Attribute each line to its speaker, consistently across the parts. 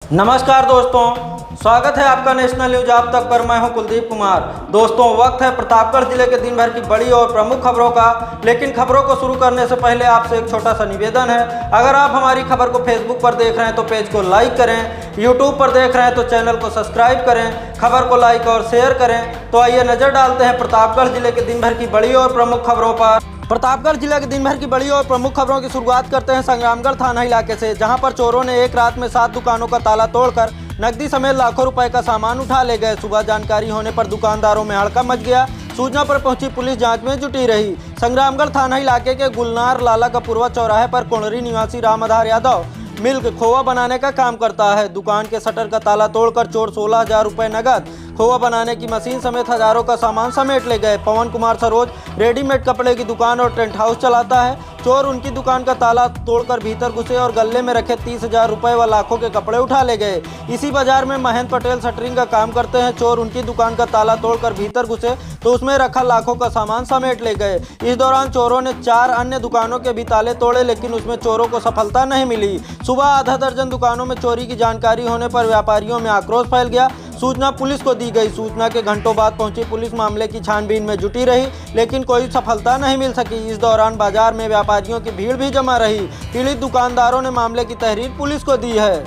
Speaker 1: नमस्कार दोस्तों, स्वागत है आपका नेशनल न्यूज आप तक पर। मैं हूं कुलदीप कुमार। दोस्तों, वक्त है प्रतापगढ़ जिले के दिन भर की बड़ी और प्रमुख खबरों का। लेकिन खबरों को शुरू करने से पहले आपसे एक छोटा सा निवेदन है। अगर आप हमारी खबर को फेसबुक पर देख रहे हैं तो पेज को लाइक करें, यूट्यूब पर देख रहे हैं तो चैनल को सब्सक्राइब करें, खबर को लाइक और शेयर करें। तो आइए नजर डालते हैं प्रतापगढ़ जिले के दिन भर की बड़ी और प्रमुख खबरों पर। प्रतापगढ़ जिले के दिन भर की बड़ी और प्रमुख खबरों की शुरुआत करते हैं संग्रामगढ़ थाना इलाके से, जहां पर चोरों ने एक रात में 7 दुकानों का ताला तोड़कर नकदी समेत लाखों रुपए का सामान उठा ले गए। सुबह जानकारी होने पर दुकानदारों में हड़कंप मच गया। सूचना पर पहुंची पुलिस जांच में जुटी रही। संग्रामगढ़ थाना इलाके के गुलनार लाला कपूरवा चौराहे पर कोणरी निवासी राम आधार यादव मिल्क खोवा बनाने का काम करता है। दुकान के शटर का ताला तोड़कर चोर 16,000 रुपए नगद, खोवा बनाने की मशीन समेत हजारों का सामान समेट ले गए। पवन कुमार सरोज रेडीमेड कपड़े की दुकान और टेंट हाउस चलाता है। चोर उनकी दुकान का ताला तोड़कर भीतर घुसे और गले में रखे 30,000 रुपए व लाखों के कपड़े उठा ले गए। इसी बाजार में महेंद्र पटेल शटरिंग का काम करते हैं। चोर उनकी दुकान का ताला तोड़कर भीतर घुसे तो उसमें रखा लाखों का सामान समेट ले गए। इस दौरान चोरों ने 4 अन्य दुकानों के भी ताले तोड़े, लेकिन उसमें चोरों को सफलता नहीं मिली। सुबह आधा दर्जन दुकानों में चोरी की जानकारी होने पर व्यापारियों में आक्रोश फैल गया। सूचना पुलिस को दी गई। सूचना के घंटों बाद पहुंची पुलिस मामले की छानबीन में जुटी रही, लेकिन कोई सफलता नहीं मिल सकी। इस दौरान बाजार में व्यापारियों की भीड़ भी जमा रही। पीड़ित दुकानदारों ने मामले की तहरीर पुलिस को दी है।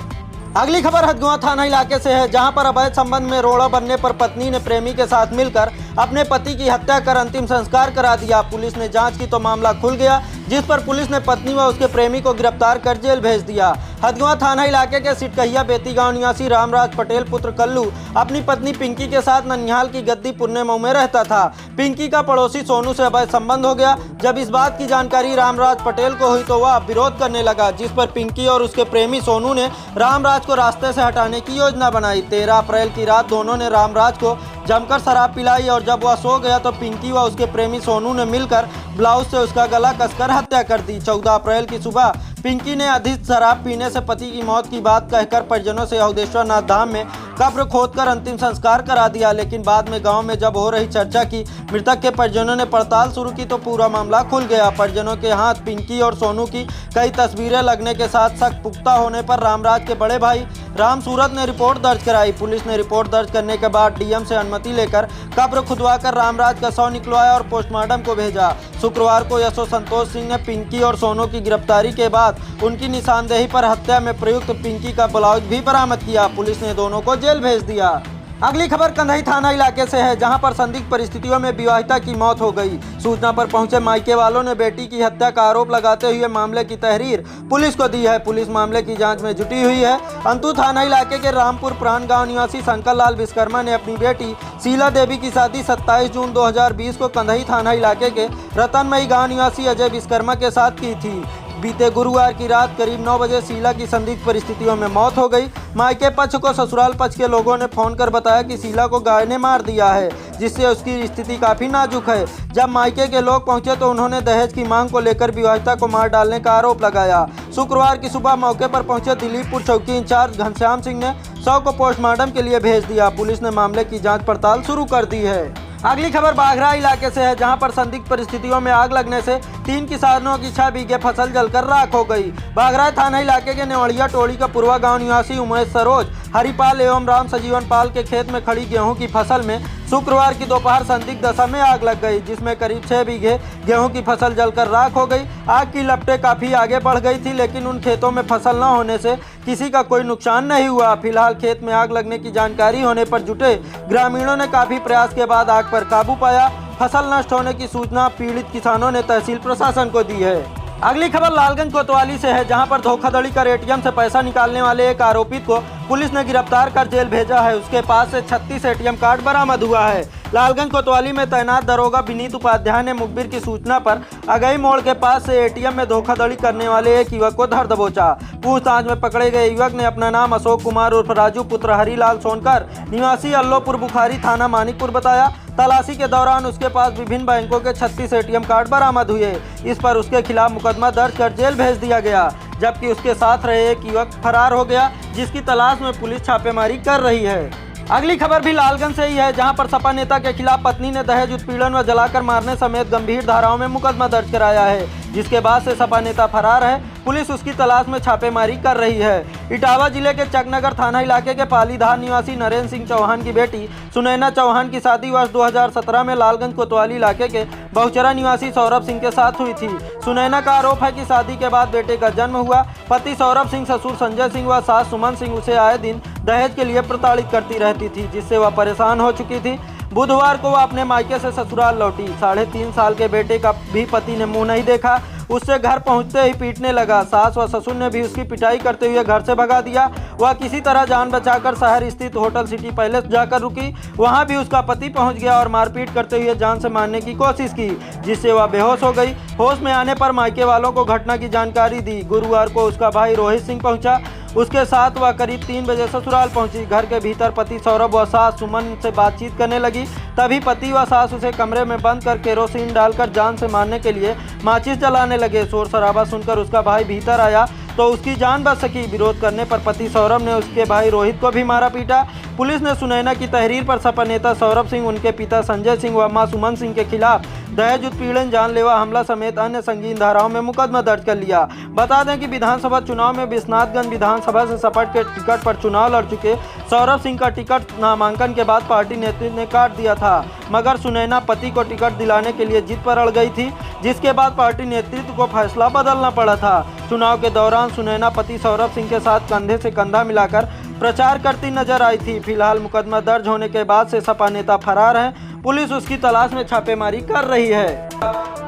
Speaker 1: अगली खबर हथगुआ थाना इलाके से है, जहां पर अवैध संबंध में रोड़ा बनने पर पत्नी ने प्रेमी के साथ मिलकर अपने पति की हत्या कर अंतिम संस्कार करा दिया। पुलिस ने जांच की तो मामला खुल गया, जिस पर पुलिस ने पत्नी व उसके प्रेमी को गिरफ्तार कर जेल भेज दिया। हथगुआ थाना इलाके के सिटकहिया बेती गांव निवासी रामराज पटेल पुत्र कल्लू अपनी पत्नी पिंकी के साथ ननिहाल की गद्दी पुन्ने मऊ में रहता था। पिंकी का पड़ोसी सोनू से अवैध संबंध हो गया। जब इस बात की जानकारी रामराज पटेल को हुई तो वह विरोध करने लगा, जिस पर पिंकी और उसके प्रेमी सोनू ने रामराज को रास्ते से हटाने की योजना बनाई। 13 अप्रैल की रात दोनों ने रामराज को जमकर शराब पिलाई और जब वह सो गया तो पिंकी व उसके प्रेमी सोनू ने मिलकर ब्लाउज से उसका गला कसकर हत्या कर दी। 14 अप्रैल की सुबह पिंकी ने अधिक शराब पीने से पति की मौत की बात कहकर परिजनों से अवधेश्वर नाथ धाम में कब्र खोदकर अंतिम संस्कार करा दिया। लेकिन बाद में गांव में जब हो रही चर्चा की मृतक के परिजनों ने पड़ताल शुरू की तो पूरा मामला खुल गया। परिजनों के हाथ पिंकी और सोनू की कई तस्वीरें लगने के साथ शक पुख्ता होने पर रामराज के बड़े भाई राम सूरत ने रिपोर्ट दर्ज कराई। पुलिस ने रिपोर्ट दर्ज करने के बाद डीएम से अनुमति लेकर कब्र खुदवाकर रामराज का शव निकलवाया और पोस्टमार्टम को भेजा। शुक्रवार को यशो संतोष सिंह ने पिंकी और सोनू की गिरफ्तारी के बाद उनकी निशानदेही पर हत्या में प्रयुक्त पिंकी का ब्लाउज भी बरामद किया। पुलिस ने दोनों को जेल भेज दिया। अगली खबर कंधई थाना इलाके से है, जहां पर संदिग्ध परिस्थितियों में विवाहिता की मौत हो गई। सूचना पर पहुंचे मायके वालों ने बेटी की हत्या का आरोप लगाते हुए मामले की तहरीर पुलिस को दी है। पुलिस मामले की जांच में जुटी हुई है। अंतु थाना इलाके के रामपुर प्राण गांव निवासी शंकर लाल विश्वकर्मा ने अपनी बेटी शीला देवी की शादी 27 जून 2020 को कंधई थाना इलाके के रतनमई गांव निवासी अजय विश्वकर्मा के साथ की थी। बीते गुरुवार की रात करीब 9 बजे शीला की संदिग्ध परिस्थितियों में मौत हो गई। मायके पक्ष को ससुराल पक्ष के लोगों ने फोन कर बताया कि शीला को गाय ने मार दिया है, जिससे उसकी स्थिति काफी नाजुक है। जब मायके के लोग पहुंचे तो उन्होंने दहेज की मांग को लेकर विवाहिता को मार डालने का आरोप लगाया। शुक्रवार की सुबह मौके पर पहुंचे दिलीपपुर चौकी इंचार्ज घनश्याम सिंह ने शव को पोस्टमार्टम के लिए भेज दिया। पुलिस ने मामले की जाँच पड़ताल शुरू कर दी है। अगली खबर बाघरा इलाके से है, जहां पर संदिग्ध परिस्थितियों में आग लगने से 3 किसानों की 6 बीघे फसल जलकर राख हो गई। बाघरा थाना इलाके के नेवड़िया टोली का पूर्वा गांव निवासी उमेश सरोज हरिपाल एवं राम सजीवन पाल के खेत में खड़ी गेहूं की फसल में शुक्रवार की दोपहर संदिग्ध दशा में आग लग गई, जिसमें करीब 6 बीघे गेहूं की फसल जलकर राख हो गई। आग की लपटें काफी आगे बढ़ गई थी, लेकिन उन खेतों में फसल न होने से किसी का कोई नुकसान नहीं हुआ। फिलहाल खेत में आग लगने की जानकारी होने पर जुटे ग्रामीणों ने काफी प्रयास के बाद आग पर काबू पाया। फसल नष्ट होने की सूचना पीड़ित किसानों ने तहसील प्रशासन को दी है। अगली खबर लालगंज कोतवाली से है, जहां पर धोखाधड़ी कर एटीएम से पैसा निकालने वाले एक आरोपित को पुलिस ने गिरफ्तार कर जेल भेजा है। उसके पास से 36 एटीएम कार्ड बरामद हुआ है। लालगंज कोतवाली में तैनात दरोगा विनीत उपाध्याय ने मुखबिर की सूचना पर अगई मोड़ के पास से एटीएम में धोखाधड़ी करने वाले एक युवक को धर दबोचा। पूछताछ में पकड़े गए युवक ने अपना नाम अशोक कुमार उर्फ राजू पुत्र हरीलाल सोनकर निवासी अल्लोपुर बुखारी थाना मानिकपुर बताया। तलाशी के दौरान उसके पास विभिन्न बैंकों के 36 एटीएम कार्ड बरामद हुए। इस पर उसके खिलाफ मुकदमा दर्ज कर जेल भेज दिया गया, जबकि उसके साथ रहे एक युवक फरार हो गया, जिसकी तलाश में पुलिस छापेमारी कर रही है। अगली खबर भी लालगंज से ही है, जहां पर सपा नेता के खिलाफ पत्नी ने दहेज उत्पीड़न व जलाकर मारने समेत गंभीर धाराओं में मुकदमा दर्ज कराया है। जिसके बाद से सपा नेता फरार है। पुलिस उसकी तलाश में छापेमारी कर रही है। इटावा जिले के चकनगर थाना इलाके के पालीधार निवासी नरेंद्र सिंह चौहान की बेटी सुनैना चौहान की शादी वर्ष 2017 में लालगंज कोतवाली इलाके के बहुचरा निवासी सौरभ सिंह के साथ हुई थी। सुनैना का आरोप है कि शादी के बाद बेटे का जन्म हुआ। पति सौरभ सिंह, ससुर संजय सिंह व सास सुमन सिंह उसे आए दिन दहेज के लिए प्रताड़ित करती रहती थी, जिससे वह परेशान हो चुकी थी। बुधवार को वह अपने मायके से ससुराल लौटी। 3.5 साल के बेटे का भी पति ने मुंह नहीं देखा, उससे घर पहुंचते ही पीटने लगा। सास व ससुर ने भी उसकी पिटाई करते हुए घर से भगा दिया। वह किसी तरह जान बचाकर शहर स्थित होटल सिटी पैलेस जाकर रुकी। वहां भी उसका पति पहुंच गया और मारपीट करते हुए जान से मारने की कोशिश की, जिससे वह बेहोश हो गई। होश में आने पर मायके वालों को घटना की जानकारी दी। गुरुवार को उसका भाई रोहित सिंह पहुंचा। उसके साथ वह करीब 3 बजे ससुराल पहुंची। घर के भीतर पति सौरभ व सास सुमन से बातचीत करने लगी। तभी पति व सास उसे कमरे में बंद कर केरोसिन डालकर जान से मारने के लिए माचिस जलाने लगे। शोर शराबा सुनकर उसका भाई भीतर आया तो उसकी जान बच सकी। विरोध करने पर पति सौरभ ने उसके भाई रोहित को भी मारा पीटा। पुलिस ने सुनैना की तहरीर पर सपा नेता सौरभ सिंह, उनके पिता संजय सिंह व मां सुमन सिंह के खिलाफ दहेज उत्पीड़न, जानलेवा हमला समेत अन्य संगीन धाराओं में मुकदमा दर्ज कर लिया। बता दें कि विधानसभा चुनाव में विश्वनाथगंज विधानसभा से सपा के टिकट पर चुनाव लड़ चुके सौरभ सिंह का टिकट नामांकन के बाद पार्टी नेतृत्व ने काट दिया था, मगर सुनैना पति को टिकट दिलाने के लिए जिद पर अड़ गई थी, जिसके बाद पार्टी नेतृत्व को फैसला बदलना पड़ा था। चुनाव के दौरान सुनैना पति सौरभ सिंह के साथ कंधे से कंधा मिलाकर प्रचार करती नजर आई थी। फिलहाल मुकदमा दर्ज होने के बाद से सपा नेता फरार हैं। पुलिस उसकी तलाश में छापेमारी कर रही है।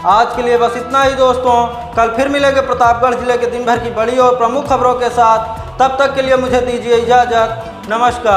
Speaker 1: आज के लिए बस इतना ही दोस्तों। कल फिर मिलेंगे प्रतापगढ़ जिले के दिन भर की बड़ी और प्रमुख खबरों के साथ। तब तक के लिए मुझे दीजिए इजाजत। नमस्कार।